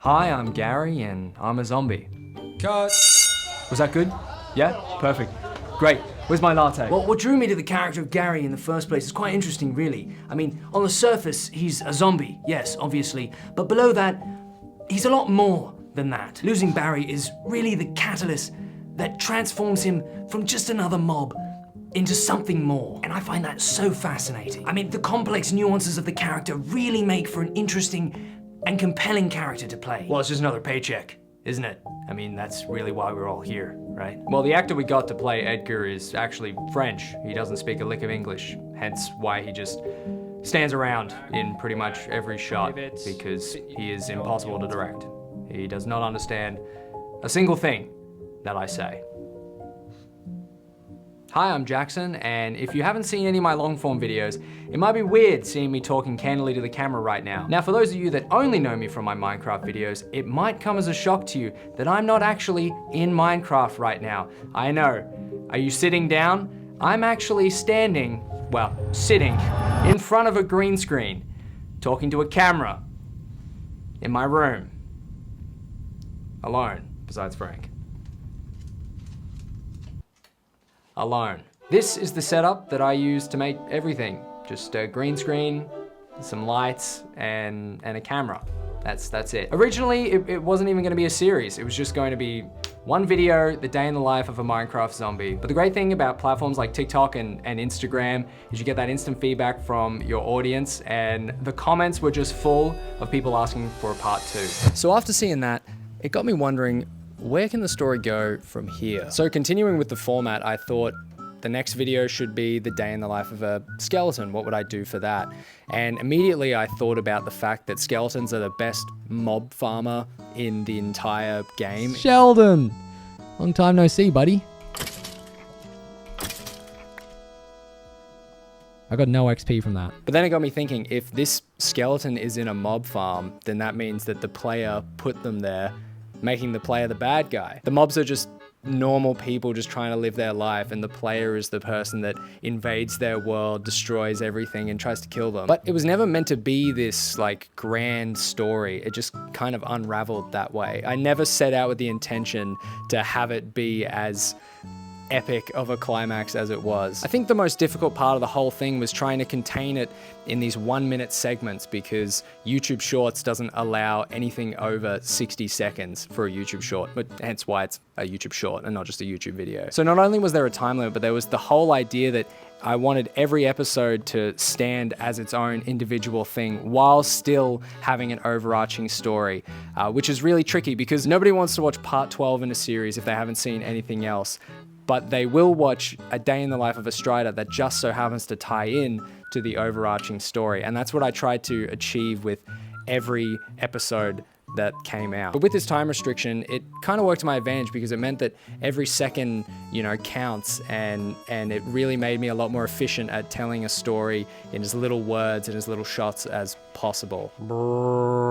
Hi, I'm Gary, and I'm a zombie. Cut. Was that good? Yeah? Perfect. Great. Where's my latte? Well, what drew me to the character of Gary in the first place is quite interesting, really. I mean, on the surface, he's a zombie, yes, obviously, but below that, he's a lot more than that. Losing Barry is really the catalyst that transforms him from just another mob into something more. And I find that so fascinating. I mean, the complex nuances of the character really make for an interesting and compelling character to play. Well, it's just another paycheck, isn't it? I mean, that's really why we're all here, right? Well, the actor we got to play Edgar is actually French. He doesn't speak a lick of English, hence why he just stands around in pretty much every shot, because he is impossible to direct. He does not understand a single thing that I say. Hi, I'm Jackson, and if you haven't seen any of my long-form videos, it might be weird seeing me talking candidly to the camera right now. Now, for those of you that only know me from my Minecraft videos, it might come as a shock to you that I'm not actually in Minecraft right now. I know. Are you sitting down? I'm actually standing, well, sitting in front of a green screen, talking to a camera in my room, alone, besides Frank. Alone. This is the setup that I use to make everything. Just a green screen, some lights, and a camera. That's it. Originally, it wasn't even gonna be a series. It was just going to be one video, the day in the life of a Minecraft zombie. But the great thing about platforms like TikTok and Instagram is you get that instant feedback from your audience, and the comments were just full of people asking for a part 2. So after seeing that, it got me wondering, where can the story go from here? So continuing with the format, I thought the next video should be the day in the life of a skeleton. What would I do for that? And immediately I thought about the fact that skeletons are the best mob farmer in the entire game. Sheldon! Long time no see, buddy. I got no XP from that. But then it got me thinking, if this skeleton is in a mob farm, then that means that the player put them there, making the player the bad guy. The mobs are just normal people just trying to live their life, and the player is the person that invades their world, destroys everything, and tries to kill them. But it was never meant to be this like grand story. It just kind of unraveled that way. I never set out with the intention to have it be as epic of a climax as it was. I think the most difficult part of the whole thing was trying to contain it in these 1-minute segments, because YouTube Shorts doesn't allow anything over 60 seconds for a YouTube short, but hence why it's a YouTube short and not just a YouTube video. So not only was there a time limit, but there was the whole idea that I wanted every episode to stand as its own individual thing while still having an overarching story, which is really tricky because nobody wants to watch part 12 in a series if they haven't seen anything else. But they will watch a day in the life of a Strider that just so happens to tie in to the overarching story. And that's what I tried to achieve with every episode that came out. But with this time restriction, it kind of worked to my advantage because it meant that every second, counts, and it really made me a lot more efficient at telling a story in as little words and as little shots as possible.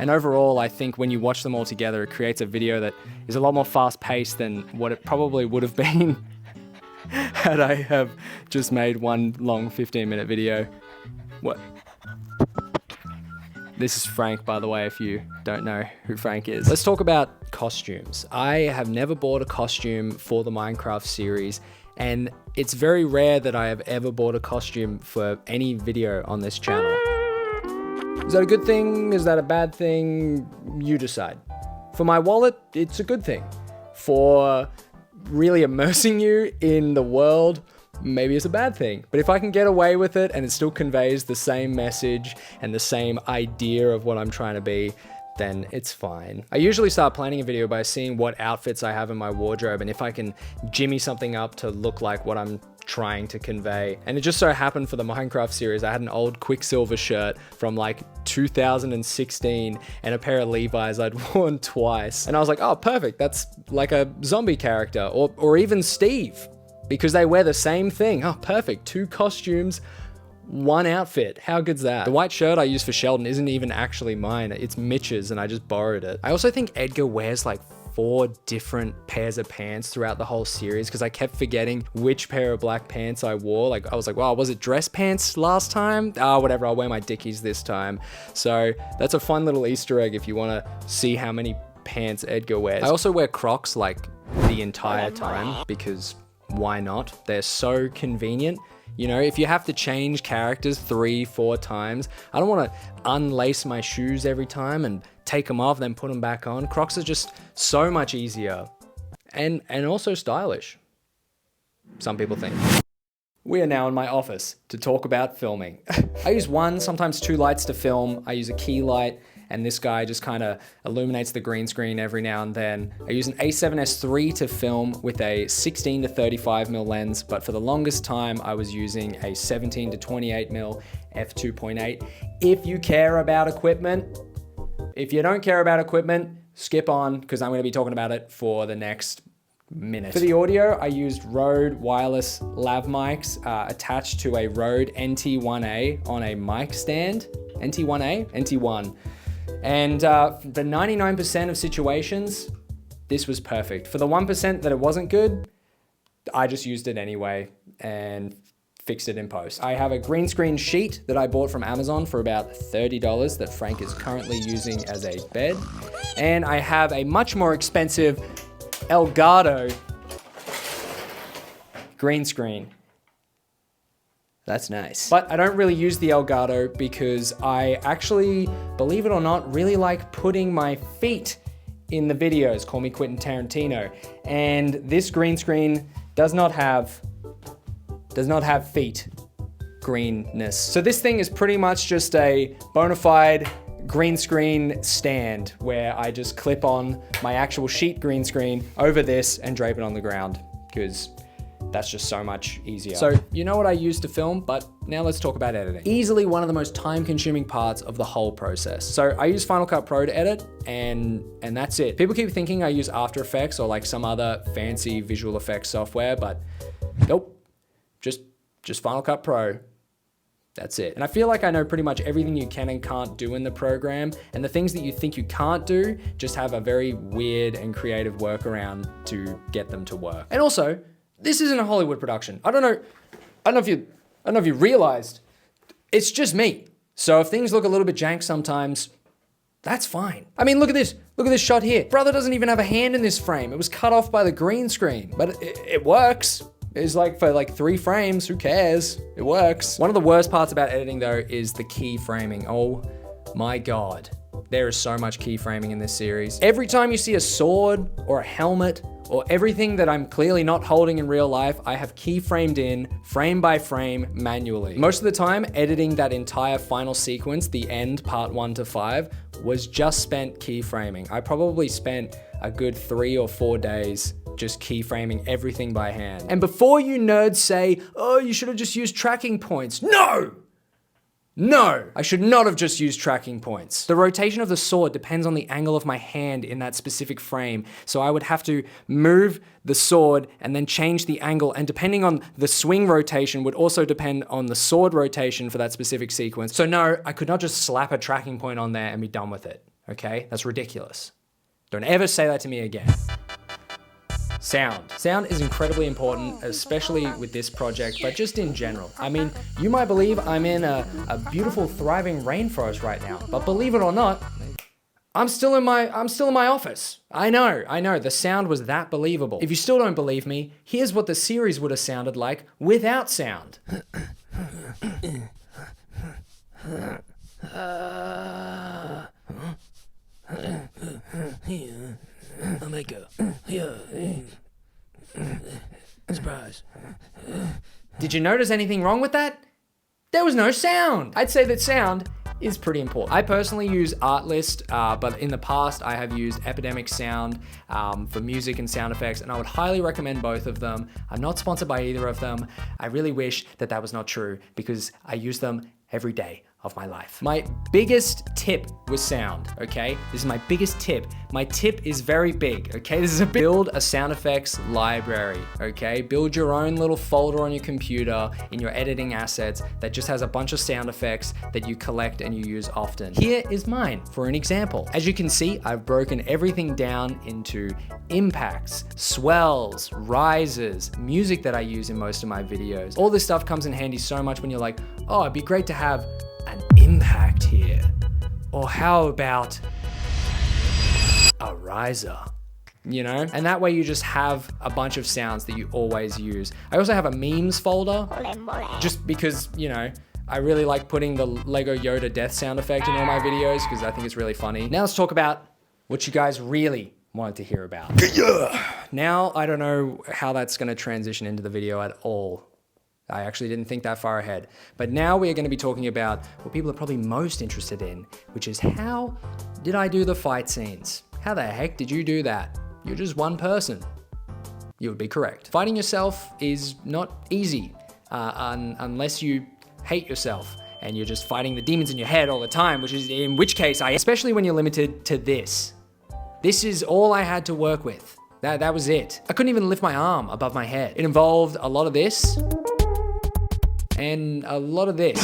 And overall, I think when you watch them all together, it creates a video that is a lot more fast-paced than what it probably would have been had I have just made one long 15-minute video. What? This is Frank, by the way, if you don't know who Frank is. Let's talk about costumes. I have never bought a costume for the Minecraft series, and it's very rare that I have ever bought a costume for any video on this channel. Is that a good thing? Is that a bad thing? You decide. For my wallet, it's a good thing. For really immersing you in the world, maybe it's a bad thing. But if I can get away with it and it still conveys the same message and the same idea of what I'm trying to be, then it's fine. I usually start planning a video by seeing what outfits I have in my wardrobe and if I can jimmy something up to look like what I'm trying to convey. And it just so happened for the Minecraft series, I had an old Quicksilver shirt from like 2016 and a pair of Levi's I'd worn twice. And I was like, oh, perfect. That's like a zombie character, or even Steve, because they wear the same thing. Oh, perfect. 2 costumes, 1 outfit. How good's that? The white shirt I use for Sheldon isn't even actually mine. It's Mitch's and I just borrowed it. I also think Edgar wears like 4 different pairs of pants throughout the whole series because I kept forgetting which pair of black pants I wore. Like I was like, wow, was it dress pants last time? Whatever, I'll wear my Dickies this time. So that's a fun little Easter egg if you want to see how many pants Edgar wears. I also wear Crocs like the entire time because why not? They're so convenient. You know, if you have to change characters 3-4 times, I don't want to unlace my shoes every time and take them off, then put them back on. Crocs are just so much easier and also stylish, some people think. We are now in my office to talk about filming. I use 1, sometimes 2 lights to film. I use a key light, and this guy just kind of illuminates the green screen every now and then. I use an A7S III to film with a 16 to 35mm lens, but for the longest time, I was using a 17 to 28mm f2.8. If you care about equipment, if you don't care about equipment, skip on, because I'm gonna be talking about it for the next minute. For the audio, I used Rode wireless lav mics attached to a Rode NT1A on a mic stand. NT1A? NT1. And for 99% of situations, this was perfect. For the 1% that it wasn't good, I just used it anyway and fixed it in post. I have a green screen sheet that I bought from Amazon for about $30 that Frank is currently using as a bed. And I have a much more expensive Elgato green screen. That's nice. But I don't really use the Elgato because I actually, believe it or not, really like putting my feet in the videos. Call me Quentin Tarantino. And this green screen does not have feet greenness. So this thing is pretty much just a bona fide green screen stand where I just clip on my actual sheet green screen over this and drape it on the ground because that's just so much easier. So you know what I use to film, but now let's talk about editing. Easily one of the most time-consuming parts of the whole process. So I use Final Cut Pro to edit, and that's it. People keep thinking I use After Effects or like some other fancy visual effects software, but nope, just Final Cut Pro. That's it. And I feel like I know pretty much everything you can and can't do in the program, and the things that you think you can't do, just have a very weird and creative workaround to get them to work. And also, this isn't a Hollywood production. I don't know if you realized, it's just me. So if things look a little bit jank sometimes, that's fine. I mean, look at this shot here. Brother doesn't even have a hand in this frame. It was cut off by the green screen, but it works. It's like for like 3 frames, who cares? It works. One of the worst parts about editing though is the keyframing. Oh my God. There is so much keyframing in this series. Every time you see a sword or a helmet or everything that I'm clearly not holding in real life, I have keyframed in frame by frame manually. Most of the time, editing that entire final sequence, the end, part 1 to 5, was just spent keyframing. I probably spent a good 3 or 4 days just keyframing everything by hand. And before you nerds say, oh, you should have just used tracking points. No, I should not have just used tracking points. The rotation of the sword depends on the angle of my hand in that specific frame. So I would have to move the sword and then change the angle, and depending on the swing rotation would also depend on the sword rotation for that specific sequence. So no, I could not just slap a tracking point on there and be done with it, okay? That's ridiculous. Don't ever say that to me again. Sound. Sound is incredibly important, especially with this project, but just in general. I mean, you might believe I'm in a beautiful, thriving rainforest right now, but believe it or not, I'm still in my office. I know, the sound was that believable. If you still don't believe me, here's what the series would have sounded like without sound. Oh my God. Surprise. Did you notice anything wrong with that? There was no sound. I'd say that sound is pretty important. I personally use Artlist, but in the past I have used Epidemic Sound for music and sound effects, and I would highly recommend both of them. I'm not sponsored by either of them. I really wish that that was not true because I use them every day. of my life. My biggest tip was sound, okay? This is my biggest tip. My tip is very big, okay? This is build a sound effects library, okay? Build your own little folder on your computer in your editing assets that just has a bunch of sound effects that you collect and you use often. Here is mine for an example. As you can see, I've broken everything down into impacts, swells, rises, music that I use in most of my videos. All this stuff comes in handy so much when you're like, oh, it'd be great to have an impact here. Or how about a riser? You know? And that way you just have a bunch of sounds that you always use. I also have a memes folder, just because, you know, I really like putting the Lego Yoda death sound effect in all my videos because I think it's really funny. Now let's talk about what you guys really wanted to hear about. Now, I don't know how that's gonna transition into the video at all. I actually didn't think that far ahead. But now we are going to be talking about what people are probably most interested in, which is how did I do the fight scenes? How the heck did you do that? You're just one person. You would be correct. Fighting yourself is not easy unless you hate yourself and you're just fighting the demons in your head all the time, in which case, especially when you're limited to this. This is all I had to work with. That was it. I couldn't even lift my arm above my head. It involved a lot of this. And a lot of this.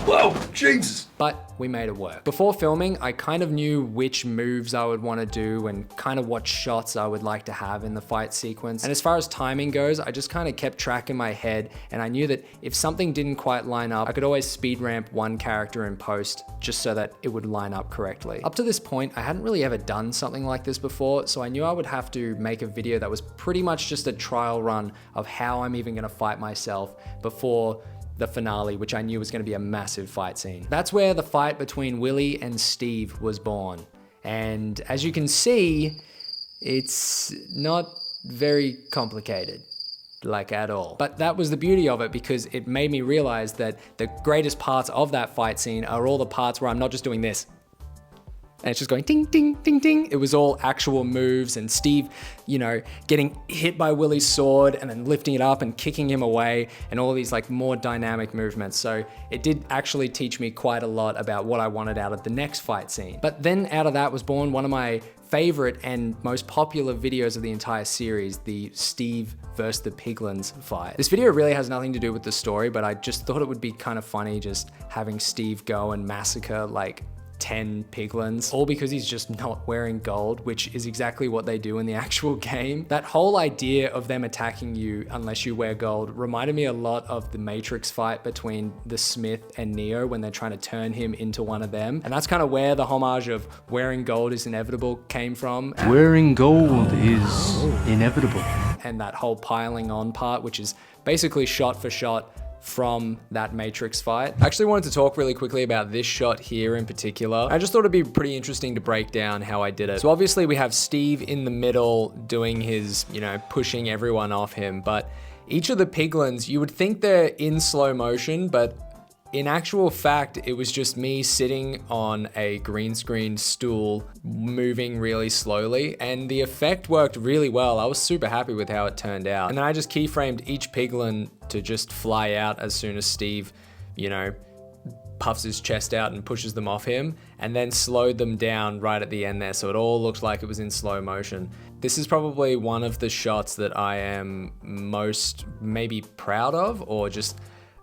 Whoa, Jesus! But we made it work. Before filming, I kind of knew which moves I would want to do and kind of what shots I would like to have in the fight sequence. And as far as timing goes, I just kind of kept track in my head, and I knew that if something didn't quite line up, I could always speed ramp one character in post just so that it would line up correctly. Up to this point, I hadn't really ever done something like this before, so I knew I would have to make a video that was pretty much just a trial run of how I'm even going to fight myself before the finale, which I knew was going to be a massive fight scene. That's where the fight between Willy and Steve was born. And as you can see, it's not very complicated, like at all. But that was the beauty of it, because it made me realize that the greatest parts of that fight scene are all the parts where I'm not just doing this. And it's just going ding, ding, ding, ding. It was all actual moves, and Steve, you know, getting hit by Willy's sword and then lifting it up and kicking him away, and all these like more dynamic movements. So it did actually teach me quite a lot about what I wanted out of the next fight scene. But then out of that was born one of my favorite and most popular videos of the entire series, the Steve versus the Piglins fight. This video really has nothing to do with the story, but I just thought it would be kind of funny just having Steve go and massacre like 10 piglins, all because he's just not wearing gold, which is exactly what they do in the actual game. That whole idea of them attacking you unless you wear gold reminded me a lot of the Matrix fight between the Smith and Neo when they're trying to turn him into one of them. And that's kind of where the homage of wearing gold is inevitable came from. Wearing gold is inevitable. And that whole piling on part, which is basically shot for shot from that Matrix fight. I actually wanted to talk really quickly about this shot here in particular. I just thought it'd be pretty interesting to break down how I did it. So obviously we have Steve in the middle doing his, you know, pushing everyone off him, but each of the piglins, you would think they're in slow motion, but in actual fact, it was just me sitting on a green screen stool, moving really slowly, and the effect worked really well. I was super happy with how it turned out. And then I just keyframed each piglin to just fly out as soon as Steve, you know, puffs his chest out and pushes them off him, and then slowed them down right at the end there, so it all looked like it was in slow motion. This is probably one of the shots that I am most maybe proud of, or just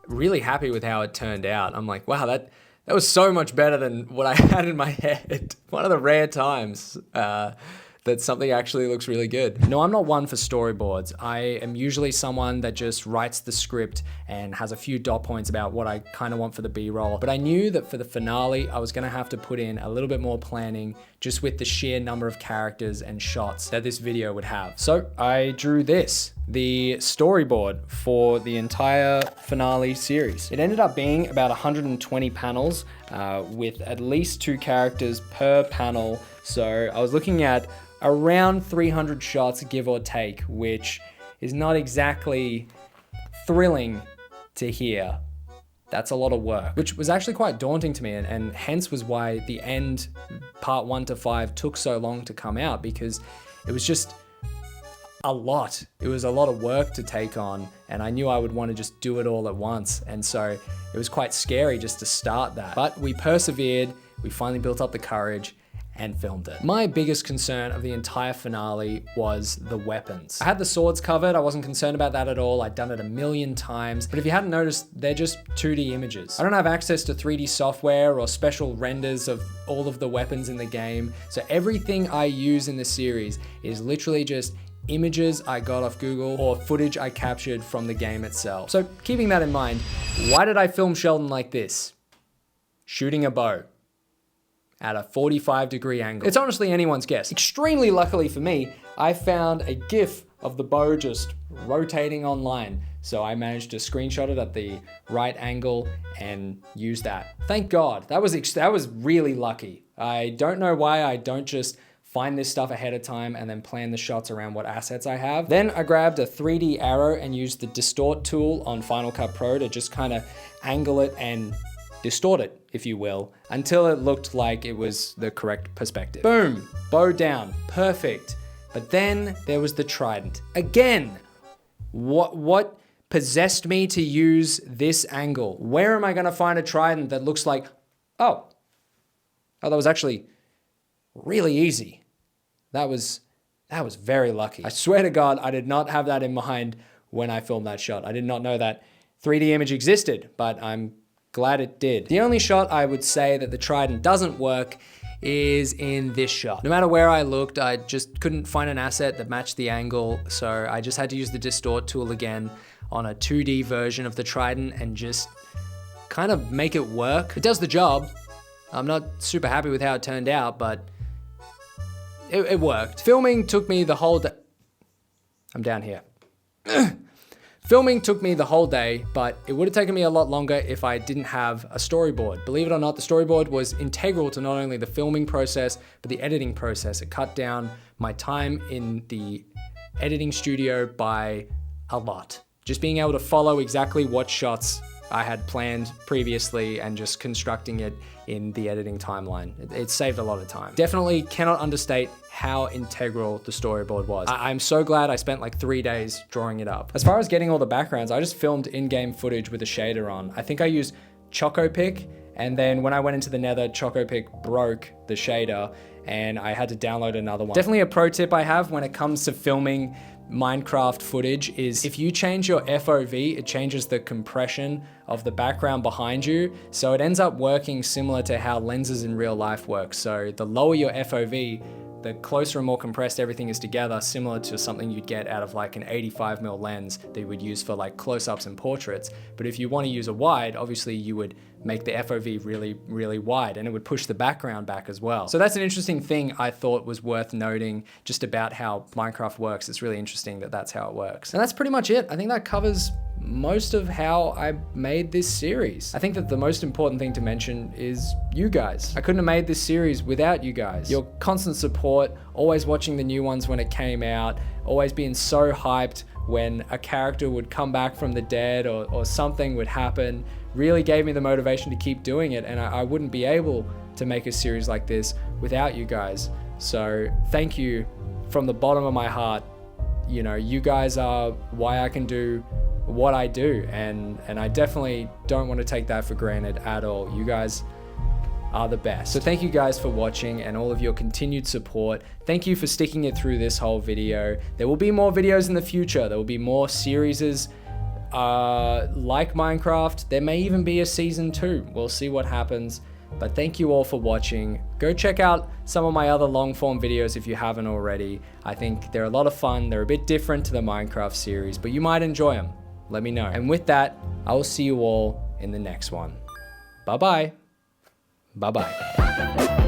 really happy with how it turned out. I'm like, wow, that was so much better than what I had in my head. One of the rare times that something actually looks really good. No, I'm not one for storyboards. I am usually someone that just writes the script and has a few dot points about what I kind of want for the B-roll. But I knew that for the finale, I was gonna have to put in a little bit more planning just with the sheer number of characters and shots that this video would have. So I drew this, the storyboard for the entire finale series. It ended up being about 120 panels with at least 2 characters per panel. So I was looking at around 300 shots, give or take, which is not exactly thrilling to hear. That's a lot of work, which was actually quite daunting to me, and hence was why the end part 1 to 5 took so long to come out, because it was just a lot. It was a lot of work to take on, and I knew I would want to just do it all at once. And so it was quite scary just to start that. But we persevered, we finally built up the courage and filmed it. My biggest concern of the entire finale was the weapons. I had the swords covered, I wasn't concerned about that at all. I'd done it a million times, but if you hadn't noticed, they're just 2D images. I don't have access to 3D software or special renders of all of the weapons in the game, so everything I use in the series is literally just images I got off Google or footage I captured from the game itself. So keeping that in mind, why did I film Sheldon like this? Shooting a bow at a 45-degree angle. It's honestly anyone's guess. Extremely luckily for me, I found a GIF of the bow just rotating online. So I managed to screenshot it at the right angle and use that. Thank God, that was really lucky. I don't know why I don't just find this stuff ahead of time and then plan the shots around what assets I have. Then I grabbed a 3D arrow and used the distort tool on Final Cut Pro to just kind of angle it and distort it, if you will, until it looked like it was the correct perspective. Boom, bow down, perfect. But then there was the trident. Again, what possessed me to use this angle? Where am I gonna find a trident that looks like, oh, that was actually really easy. That was very lucky. I swear to God, I did not have that in mind when I filmed that shot. I did not know that 3D image existed, but I'm glad it did. The only shot I would say that the trident doesn't work is in this shot. No matter where I looked, I just couldn't find an asset that matched the angle, so I just had to use the distort tool again on a 2D version of the trident and just kind of make it work. It does the job. I'm not super happy with how it turned out, but it worked. Filming took me the whole day. I'm down here. Filming took me the whole day, but it would have taken me a lot longer if I didn't have a storyboard. Believe it or not, the storyboard was integral to not only the filming process, but the editing process. It cut down my time in the editing studio by a lot. Just being able to follow exactly what shots I had planned previously and just constructing it in the editing timeline. It saved a lot of time. Definitely cannot understate how integral the storyboard was. I'm so glad I spent like 3 days drawing it up. As far as getting all the backgrounds, I just filmed in-game footage with a shader on. I think I used Chocopic, and then when I went into the Nether, Chocopic broke the shader and I had to download another one. Definitely a pro tip I have when it comes to filming Minecraft footage is if you change your FOV, it changes the compression of the background behind you. So it ends up working similar to how lenses in real life work. So the lower your FOV, the closer and more compressed everything is together, similar to something you'd get out of like an 85mm lens that you would use for like close-ups and portraits. But if you want to use a wide, obviously you would make the FOV really, really wide and it would push the background back as well. So that's an interesting thing I thought was worth noting just about how Minecraft works. It's really interesting that that's how it works. And that's pretty much it. I think that covers most of how I made this series. I think that the most important thing to mention is you guys. I couldn't have made this series without you guys. Your constant support, always watching the new ones when it came out, always being so hyped when a character would come back from the dead or something would happen, really gave me the motivation to keep doing it, and I wouldn't be able to make a series like this without you guys. So thank you from the bottom of my heart. You know, you guys are why I can do what I do, and I definitely don't want to take that for granted at all. You guys are the best. So thank you guys for watching and all of your continued support. Thank you for sticking it through this whole video. There will be more videos in the future. There will be more series like Minecraft. There may even be a season 2. We'll see what happens. But thank you all for watching. Go check out some of my other long form videos if you haven't already. I think they're a lot of fun. They're a bit different to the Minecraft series, but you might enjoy them. Let me know. And with that, I will see you all in the next one. Bye-bye. Bye-bye.